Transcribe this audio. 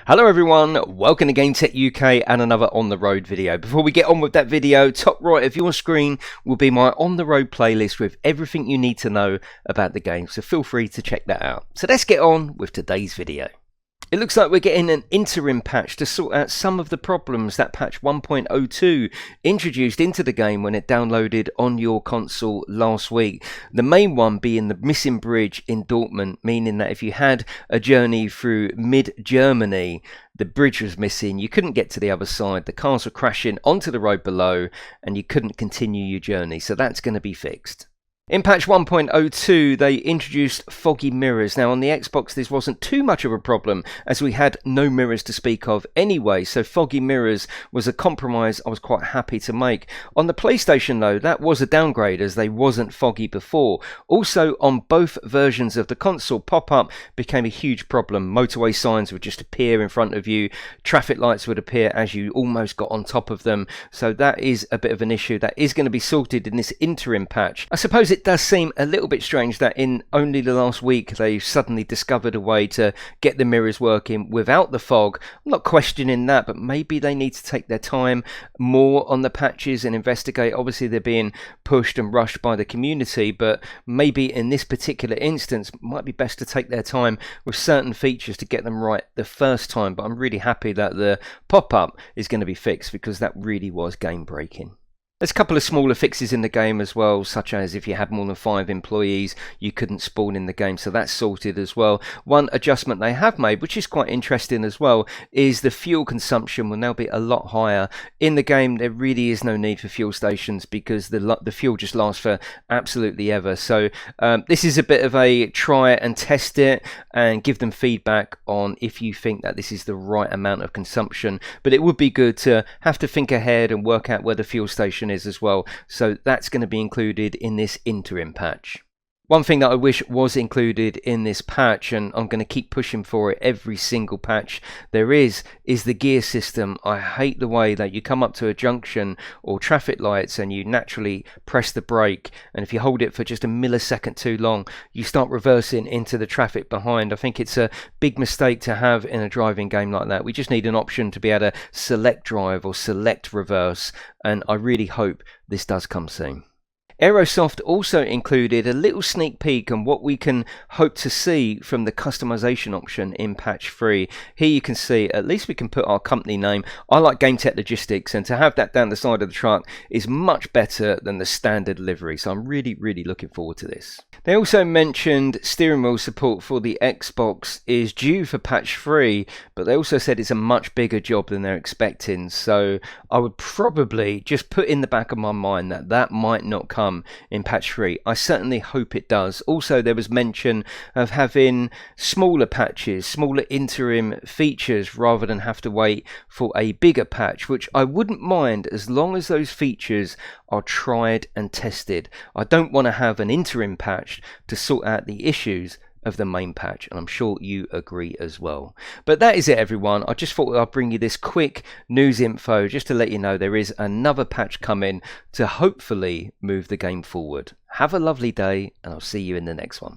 Hello everyone, welcome to GameTechUK and another on the road video. Before we get on with that video, top right of your screen will be my on the road playlist with everything you need to know about the game, so feel free to check that out. So let's get on with today's video. It looks like we're getting an interim patch to sort out some of the problems that patch 1.02 introduced into the game when it downloaded on your console last week. The main one being the missing bridge in Dortmund, meaning that if you had a journey through mid-Germany, the bridge was missing, you couldn't get to the other side, the cars were crashing onto the road below, and you couldn't continue your journey, so that's going to be fixed. In patch 1.02, they introduced Foggy Mirrors. Now on the Xbox this wasn't too much of a problem as we had no mirrors to speak of anyway, so Foggy Mirrors was a compromise I was quite happy to make. On the PlayStation though, that was a downgrade as they wasn't foggy before. Also on both versions of the console, pop-up became a huge problem. Motorway signs would just appear in front of you, traffic lights would appear as you almost got on top of them, so that is a bit of an issue that is going to be sorted in this interim patch. I suppose it does seem a little bit strange that in only the last week they've suddenly discovered a way to get the mirrors working without the fog. I'm not questioning that, but maybe they need to take their time more on the patches and investigate. Obviously they're being pushed and rushed by the community, but maybe in this particular instance it might be best to take their time with certain features to get them right the first time. But I'm really happy that the pop-up is going to be fixed because that really was game breaking. There's a couple of smaller fixes in the game as well, such as if you had more than 5 employees, you couldn't spawn in the game, so that's sorted as well. One adjustment they have made, which is quite interesting as well, is the fuel consumption will now be a lot higher. In the game, there really is no need for fuel stations because the fuel just lasts for absolutely ever. So this is a bit of a try and test it and give them feedback on if you think that this is the right amount of consumption. But it would be good to have to think ahead and work out where the fuel station is as well, so that's going to be included in this interim patch. One thing that I wish was included in this patch, and I'm going to keep pushing for it every single patch there is the gear system. I hate the way that you come up to a junction or traffic lights and you naturally press the brake, and if you hold it for just a millisecond too long you start reversing into the traffic behind. I think it's a big mistake to have in a driving game like that. We just need an option to be able to select drive or select reverse, and I really hope this does come soon. Aerosoft also included a little sneak peek on what we can hope to see from the customization option in patch 3. Here you can see at least we can put our company name. I like GameTech Logistics, and to have that down the side of the truck is much better than the standard livery, so I'm really looking forward to this. They also mentioned steering wheel support for the Xbox is due for patch 3, but they also said it's a much bigger job than they're expecting, so I would probably just put in the back of my mind that that might not come in patch 3. I certainly hope it does. Also there was mention of having smaller patches, smaller interim features rather than have to wait for a bigger patch, which I wouldn't mind as long as those features are tried and tested. I don't want to have an interim patch to sort out the issues of the main patch, and I'm sure you agree as well. But that is it everyone. I just thought I'd bring you this quick news info just to let you know there is another patch coming to hopefully move the game forward. Have a lovely day and I'll see you in the next one.